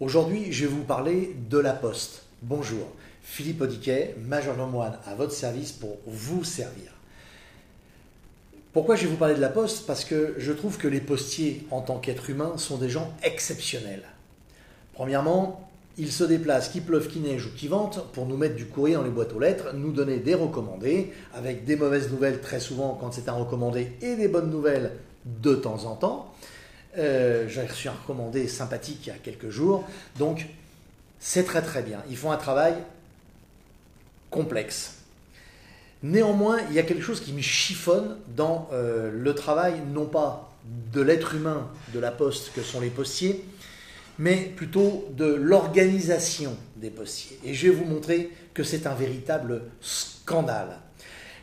Aujourd'hui, je vais vous parler de la Poste. Bonjour, Philippe Audiquet, majordome à votre service pour vous servir. Pourquoi je vais vous parler de la Poste? Parce que je trouve que les postiers, en tant qu'êtres humains, sont des gens exceptionnels. Premièrement, ils se déplacent, qu'il pleuve, qu'il neige ou qu'il vente, pour nous mettre du courrier dans les boîtes aux lettres, nous donner des recommandés, avec des mauvaises nouvelles très souvent quand c'est un recommandé et des bonnes nouvelles de temps en temps. J'ai reçu un recommandé sympathique il y a quelques jours, donc c'est très très bien. Ils font un travail complexe. Néanmoins, il y a quelque chose qui me chiffonne dans le travail, non pas de l'être humain de la Poste que sont les postiers, mais plutôt de l'organisation des postiers. Et je vais vous montrer que c'est un véritable scandale.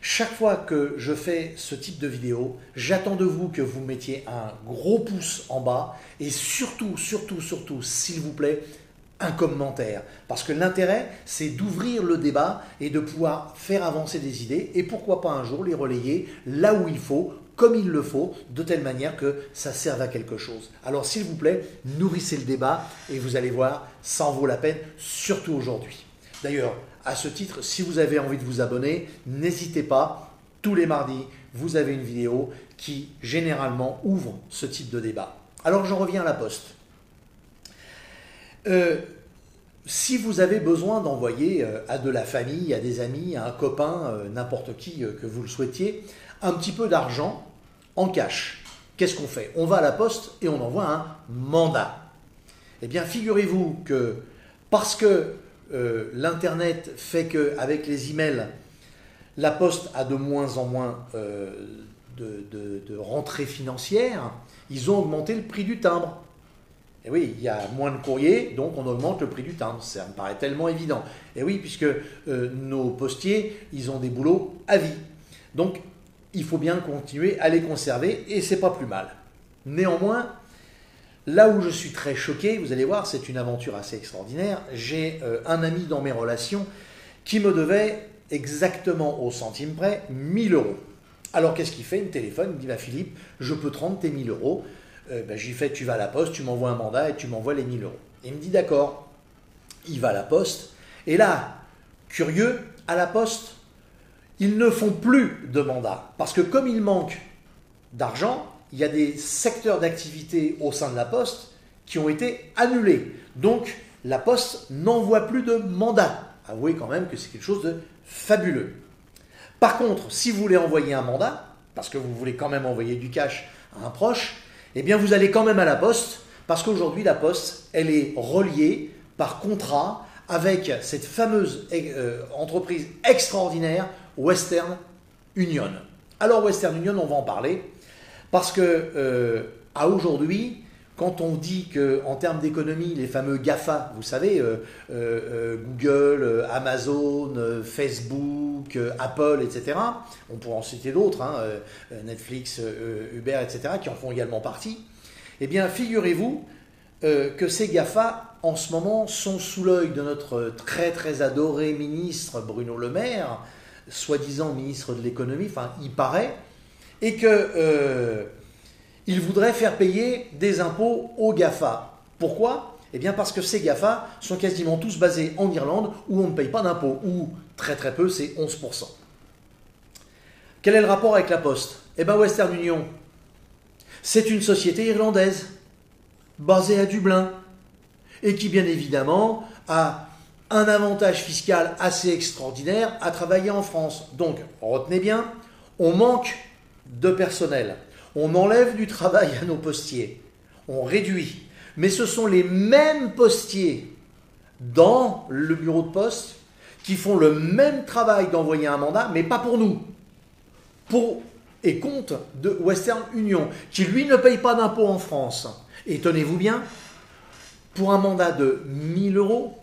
Chaque fois que je fais ce type de vidéo, j'attends de vous que vous mettiez un gros pouce en bas et surtout, s'il vous plaît, un commentaire. Parce que l'intérêt, c'est d'ouvrir le débat et de pouvoir faire avancer des idées et pourquoi pas un jour les relayer là où il faut, comme il le faut, de telle manière que ça serve à quelque chose. Alors s'il vous plaît, nourrissez le débat et vous allez voir, ça en vaut la peine, surtout aujourd'hui. D'ailleurs, à ce titre, si vous avez envie de vous abonner, n'hésitez pas, tous les mardis, vous avez une vidéo qui généralement ouvre ce type de débat. Alors j'en reviens à la Poste. Si vous avez besoin d'envoyer à de la famille, à des amis, à un copain, n'importe qui que vous le souhaitiez, un petit peu d'argent en cash, qu'est-ce qu'on fait? On va à la Poste et on envoie un mandat. Eh bien, figurez-vous que parce que l'Internet fait qu'avec les emails, la Poste a de moins en moins de rentrées financières, ils ont augmenté le prix du timbre. Et oui, il y a moins de courrier, donc on augmente le prix du timbre. Ça me paraît tellement évident. Et oui, puisque nos postiers, ils ont des boulots à vie. Donc, il faut bien continuer à les conserver et c'est pas plus mal. Néanmoins, là où je suis très choqué, vous allez voir, c'est une aventure assez extraordinaire. J'ai un ami dans mes relations qui me devait exactement au centime près 1000 euros. Alors qu'est-ce qu'il fait? Il me téléphone, il me dit bah, Philippe, je peux te rendre tes 1000 euros. Je lui fais tu vas à la Poste, tu m'envoies un mandat et tu m'envoies les 1000 euros. Il me dit d'accord. Il va à la Poste. Et là, curieux, à la Poste, ils ne font plus de mandat. Parce que comme il manque d'argent, il y a des secteurs d'activité au sein de la Poste qui ont été annulés. Donc, la Poste n'envoie plus de mandat. Avouez quand même que c'est quelque chose de fabuleux. Par contre, si vous voulez envoyer un mandat, parce que vous voulez quand même envoyer du cash à un proche, eh bien vous allez quand même à la Poste, parce qu'aujourd'hui la Poste, elle est reliée par contrat avec cette fameuse entreprise extraordinaire, Western Union. Alors Western Union, on va en parler, parce que à aujourd'hui, quand on dit qu'en termes d'économie, les fameux GAFA, vous savez, Google, Amazon, Facebook, Apple, etc., on pourrait en citer d'autres, hein, Netflix, Uber, etc., qui en font également partie, eh bien, figurez-vous que ces GAFA, en ce moment, sont sous l'œil de notre très très adoré ministre Bruno Le Maire, soi-disant ministre de l'économie, enfin, il paraît, et que... il voudrait faire payer des impôts aux GAFA. Pourquoi? Eh bien parce que ces GAFA sont quasiment tous basés en Irlande où on ne paye pas d'impôts, ou très très peu, c'est 11%. Quel est le rapport avec la Poste? Eh bien Western Union, c'est une société irlandaise, basée à Dublin, et qui bien évidemment a un avantage fiscal assez extraordinaire à travailler en France. Donc, retenez bien, on manque de personnel. On enlève du travail à nos postiers, on réduit. Mais ce sont les mêmes postiers dans le bureau de poste qui font le même travail d'envoyer un mandat, mais pas pour nous. Pour et compte de Western Union, qui lui ne paye pas d'impôts en France. Et tenez-vous bien, pour un mandat de 1000 euros,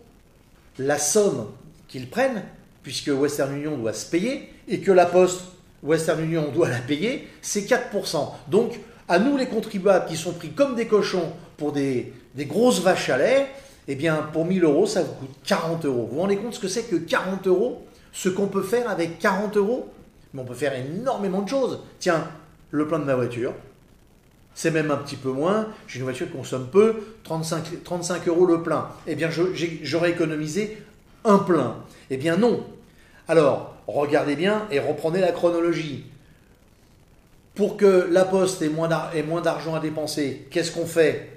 la somme qu'ils prennent, puisque Western Union doit se payer, et que la Poste Western Union doit la payer, c'est 4%. Donc, à nous les contribuables qui sont pris comme des cochons pour des grosses vaches à lait, eh bien, pour 1000 euros, ça vous coûte 40 euros. Vous vous rendez compte ce que c'est que 40 euros? Ce qu'on peut faire avec 40 euros? Mais on peut faire énormément de choses. Tiens, le plein de ma voiture, C'est même un petit peu moins. J'ai une voiture qui consomme peu, 35 € le plein. Eh bien, j'aurais économisé un plein. Eh bien, non. Alors, regardez bien et reprenez la chronologie. Pour que la Poste ait moins d'argent à dépenser, qu'est-ce qu'on fait?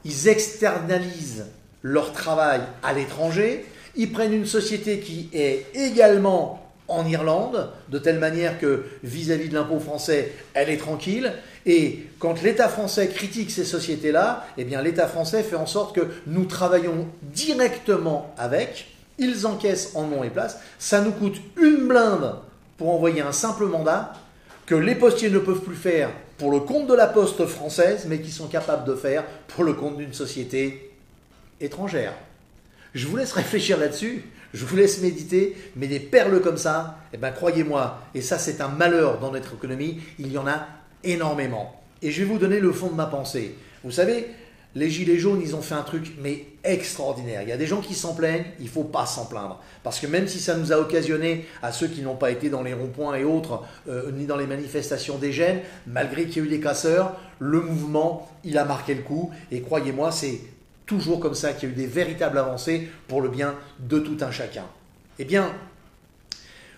Ils externalisent leur travail à l'étranger. Ils prennent une société qui est également en Irlande, de telle manière que vis-à-vis de l'impôt français, elle est tranquille. Et quand l'État français critique ces sociétés-là, eh bien l'État français fait en sorte que nous travaillons directement avec, ils encaissent en nom et place, ça nous coûte une blinde pour envoyer un simple mandat que les postiers ne peuvent plus faire pour le compte de la Poste française, mais qui sont capables de faire pour le compte d'une société étrangère. Je vous laisse réfléchir là-dessus, je vous laisse méditer, mais des perles comme ça, eh ben croyez-moi, et ça c'est un malheur dans notre économie, il y en a énormément. Et je vais vous donner le fond de ma pensée. Vous savez, les Gilets jaunes, ils ont fait un truc mais extraordinaire. Il y a des gens qui s'en plaignent, il ne faut pas s'en plaindre. Parce que même si ça nous a occasionné, à ceux qui n'ont pas été dans les ronds-points et autres, ni dans les manifestations des gènes, malgré qu'il y ait eu des casseurs, le mouvement, il a marqué le coup. Et croyez-moi, c'est toujours comme ça qu'il y a eu des véritables avancées pour le bien de tout un chacun. Eh bien,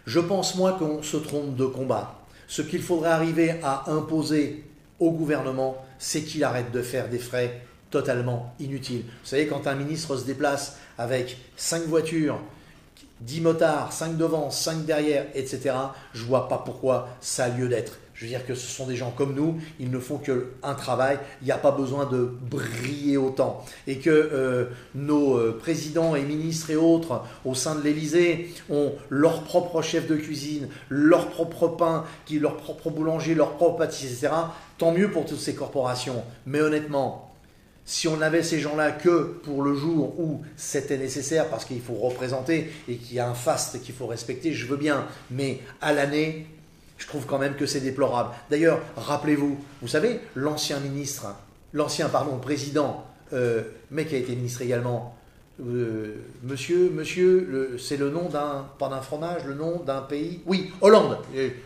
je pense moi qu'on se trompe de combat. Ce qu'il faudrait arriver à imposer au gouvernement, c'est qu'il arrête de faire des frais totalement inutiles. Vous savez, quand un ministre se déplace avec 5 voitures, 10 motards, 5 devant, 5 derrière, etc., je ne vois pas pourquoi ça a lieu d'être. Je veux dire que ce sont des gens comme nous, ils ne font qu'un travail, il n'y a pas besoin de briller autant. Et que nos présidents et ministres et autres au sein de l'Élysée ont leur propre chef de cuisine, leur propre pain, leur propre boulanger, leur propre pâtissier, etc. Tant mieux pour toutes ces corporations. Mais honnêtement, si on avait ces gens-là que pour le jour où c'était nécessaire, parce qu'il faut représenter et qu'il y a un faste qu'il faut respecter, je veux bien, mais à l'année, je trouve quand même que c'est déplorable. D'ailleurs, rappelez-vous, vous savez, l'ancien président, mais qui a été ministre également, monsieur, c'est le nom pas d'un fromage, le nom d'un pays, oui, Hollande,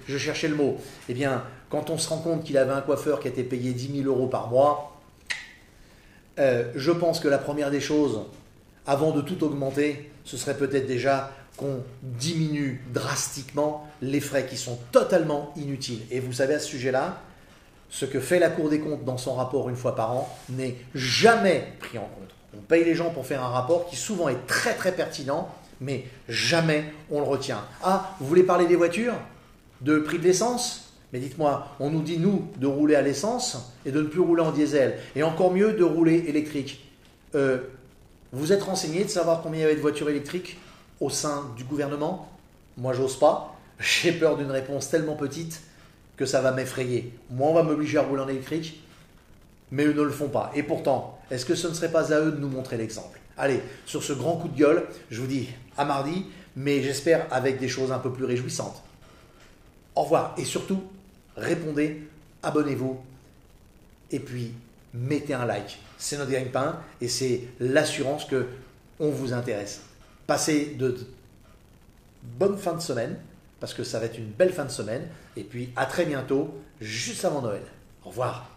je cherchais le mot. Eh bien, quand on se rend compte qu'il avait un coiffeur qui était payé 10 000 € par mois, je pense que la première des choses, avant de tout augmenter, ce serait peut-être déjà qu'on diminue drastiquement les frais qui sont totalement inutiles. Et vous savez, à ce sujet-là, ce que fait la Cour des comptes dans son rapport une fois par an n'est jamais pris en compte. On paye les gens pour faire un rapport qui souvent est très très pertinent, mais jamais on le retient. Ah, vous voulez parler des voitures? De prix de l'essence? Mais dites-moi, on nous dit, nous, de rouler à l'essence et de ne plus rouler en diesel. Et encore mieux, de rouler électrique. Vous êtes renseigné de savoir combien il y avait de voitures électriques au sein du gouvernement? Moi, j'ose pas. J'ai peur d'une réponse tellement petite que ça va m'effrayer. Moi, on va m'obliger à rouler en électrique, mais eux ne le font pas. Et pourtant, est-ce que ce ne serait pas à eux de nous montrer l'exemple? Allez, sur ce grand coup de gueule, je vous dis à mardi, mais j'espère avec des choses un peu plus réjouissantes. Au revoir. Et surtout, répondez, abonnez-vous, et puis mettez un like. C'est notre gagne-pain et c'est l'assurance qu'on vous intéresse. Passez de bonnes fins de semaine, parce que ça va être une belle fin de semaine, et puis à très bientôt, juste avant Noël. Au revoir.